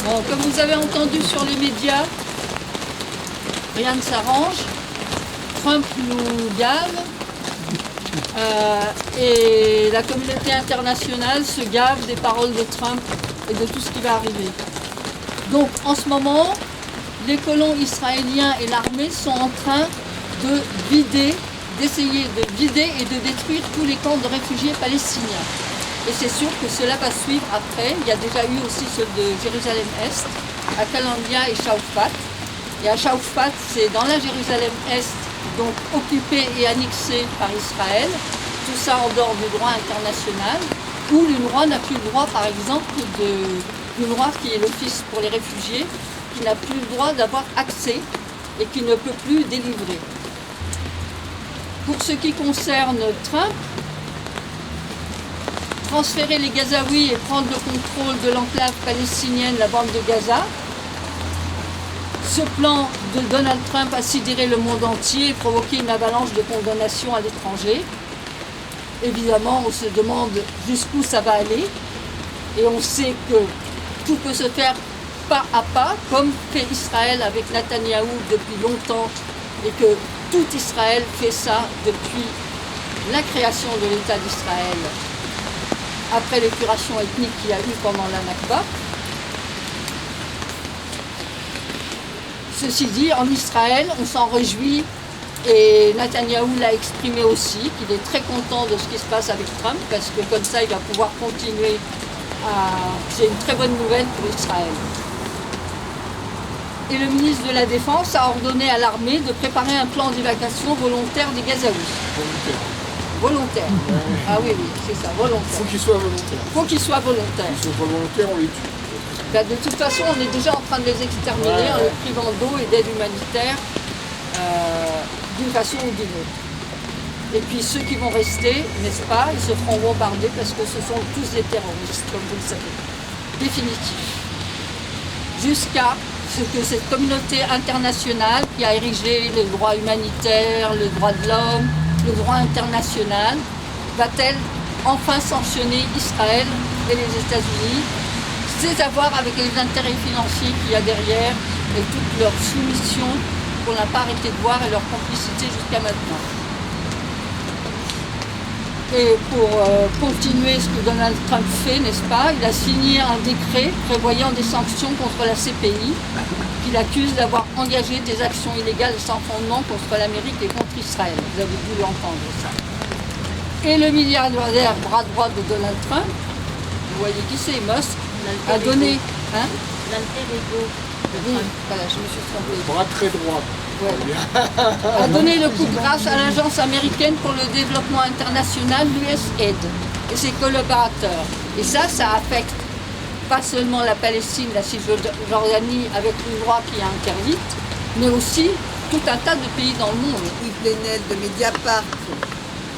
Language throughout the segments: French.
Bon, comme vous avez entendu sur les médias, rien ne s'arrange. Trump nous gave et la communauté internationale se gave des paroles de Trump et de tout ce qui va arriver. Donc en ce moment, les colons israéliens et l'armée sont en train de vider, d'essayer de vider et de détruire tous les camps de réfugiés palestiniens. Et c'est sûr que cela va suivre après. Il y a déjà eu aussi ceux de Jérusalem-Est, à Kalandia et Shaufat. Et à Shaufat, c'est dans la Jérusalem-Est, donc occupée et annexée par Israël. Tout ça en dehors du droit international, où l'UNRWA n'a plus le droit, par exemple, l'UNRWA qui est l'Office pour les réfugiés, qui n'a plus le droit d'avoir accès et qui ne peut plus délivrer. Pour ce qui concerne Trump, transférer les Gazaouis et prendre le contrôle de l'enclave palestinienne, la bande de Gaza. Ce plan de Donald Trump a sidéré le monde entier et provoqué une avalanche de condamnations à l'étranger. Évidemment, on se demande jusqu'où ça va aller. Et on sait que tout peut se faire pas à pas, comme fait Israël avec Netanyahou depuis longtemps, et que tout Israël fait ça depuis la création de l'État d'Israël, après l'épuration ethnique qu'il y a eu pendant la Nakba. Ceci dit, en Israël, on s'en réjouit, et Netanyahou l'a exprimé aussi, qu'il est très content de ce qui se passe avec Trump, parce que comme ça, il va pouvoir continuer à... C'est une très bonne nouvelle pour Israël. Et le ministre de la Défense a ordonné à l'armée de préparer un plan d'évacuation volontaire des Gazaouis. Volontaire. Ah oui, c'est ça, volontaire. Faut qu'il soit volontaire. Faut qu'il soit volontaire. S'ils sont pas volontaires, on les tue. Ben, de toute façon, on est déjà en train de les exterminer en les privant d'eau et d'aide humanitaire d'une façon ou d'une autre. Et puis ceux qui vont rester, n'est-ce pas, ils se feront bombarder parce que ce sont tous des terroristes, comme vous le savez. Définitif. Jusqu'à ce que cette communauté internationale qui a érigé les droits humanitaires, le droit de l'homme, le droit international, va-t-elle enfin sanctionner Israël et les États-Unis, ses avoirs avec les intérêts financiers qu'il y a derrière et toute leur soumission qu'on n'a pas arrêté de voir et leur complicité jusqu'à maintenant. Et pour continuer ce que Donald Trump fait, n'est-ce pas, il a signé un décret prévoyant des sanctions contre la CPI, qu'il accuse d'avoir engagé des actions illégales et sans fondement contre l'Amérique et contre Israël. Vous avez dû l'entendre, ça. Et le milliardaire bras droit de Donald Trump, vous voyez qui c'est, Musk, a donné... Hein, l'alter ego. Oui, voilà, je me suis trompée. Bras très droit. Ouais. A donné le coup de grâce à l'agence américaine pour le développement international, l'USAID, et ses collaborateurs. Et ça affecte pas seulement la Palestine, la Cisjordanie avec une loi qui est interdite, mais aussi tout un tas de pays dans le monde. Yves Plenel de Mediapart, pour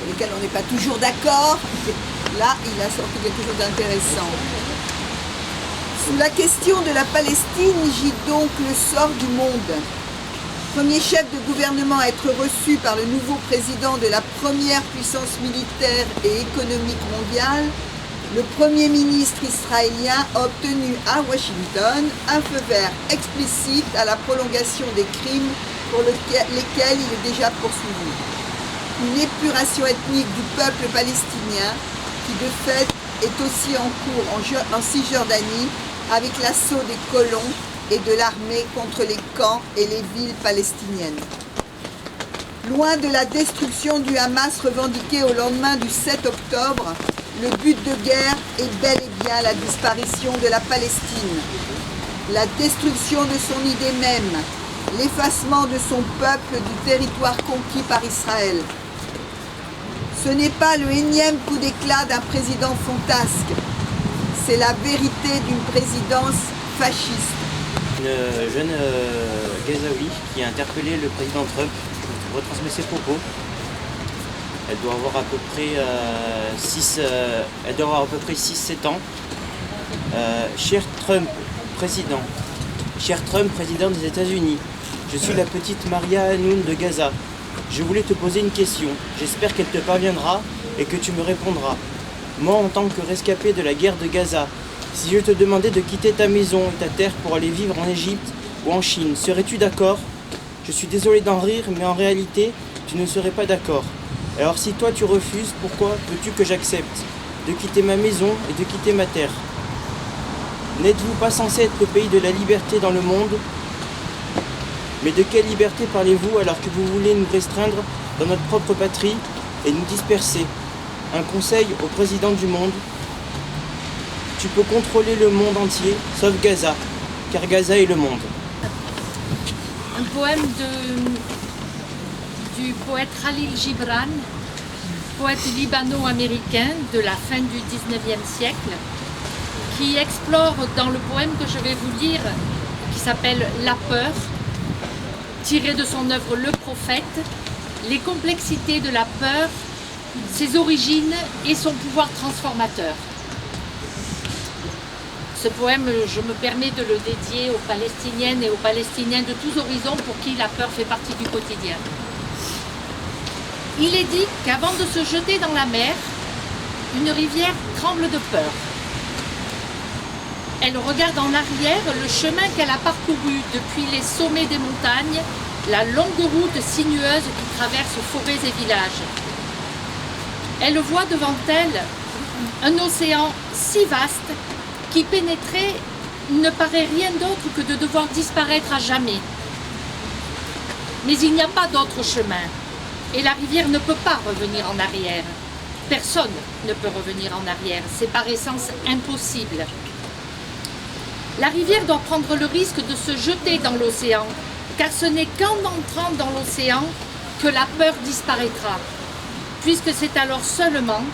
lesquels on n'est pas toujours d'accord, là il a sorti quelque chose d'intéressant. Sous la question de la Palestine gît donc le sort du monde. Premier chef de gouvernement à être reçu par le nouveau président de la première puissance militaire et économique mondiale, le Premier ministre israélien a obtenu à Washington un feu vert explicite à la prolongation des crimes pour lesquels il est déjà poursuivi. Une épuration ethnique du peuple palestinien qui de fait est aussi en cours en Cisjordanie avec l'assaut des colons et de l'armée contre les camps et les villes palestiniennes. Loin de la destruction du Hamas revendiquée au lendemain du 7 octobre, le but de guerre est bel et bien la disparition de la Palestine, la destruction de son idée même, l'effacement de son peuple du territoire conquis par Israël. Ce n'est pas le énième coup d'éclat d'un président fantasque, c'est la vérité d'une présidence fasciste. Une jeune Gazaoui qui a interpellé le président Trump, retransmet ses propos. Elle doit avoir à peu près 6-7 ans. Cher Trump, président des États-Unis, je suis la petite Maria Hanoun de Gaza. Je voulais te poser une question. J'espère qu'elle te parviendra et que tu me répondras. Moi, en tant que rescapé de la guerre de Gaza, Si je te demandais de quitter ta maison et ta terre pour aller vivre en Égypte ou en Chine, serais-tu d'accord? Je suis désolé d'en rire, mais en réalité, tu ne serais pas d'accord. Alors si toi tu refuses, pourquoi veux-tu que j'accepte de quitter ma maison et de quitter ma terre? N'êtes-vous pas censé être le pays de la liberté dans le monde? Mais de quelle liberté parlez-vous alors que vous voulez nous restreindre dans notre propre patrie et nous disperser? Un conseil au président du monde: tu peux contrôler le monde entier, sauf Gaza, car Gaza est le monde. Un poème du poète Khalil Gibran, poète libano-américain de la fin du 19e siècle, qui explore dans le poème que je vais vous lire, qui s'appelle La peur, tiré de son œuvre Le Prophète, les complexités de la peur, ses origines et son pouvoir transformateur. Ce poème, je me permets de le dédier aux Palestiniennes et aux Palestiniens de tous horizons pour qui la peur fait partie du quotidien. Il est dit qu'avant de se jeter dans la mer, une rivière tremble de peur. Elle regarde en arrière le chemin qu'elle a parcouru depuis les sommets des montagnes, la longue route sinueuse qui traverse forêts et villages. Elle voit devant elle un océan si vaste qui pénétrer ne paraît rien d'autre que de devoir disparaître à jamais. Mais il n'y a pas d'autre chemin, et la rivière ne peut pas revenir en arrière. Personne ne peut revenir en arrière, c'est par essence impossible. La rivière doit prendre le risque de se jeter dans l'océan, car ce n'est qu'en entrant dans l'océan que la peur disparaîtra, puisque c'est alors seulement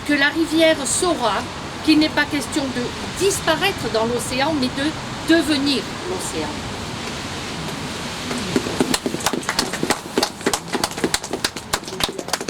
que la rivière saura qu'il n'est pas question de disparaître dans l'océan, mais de devenir l'océan.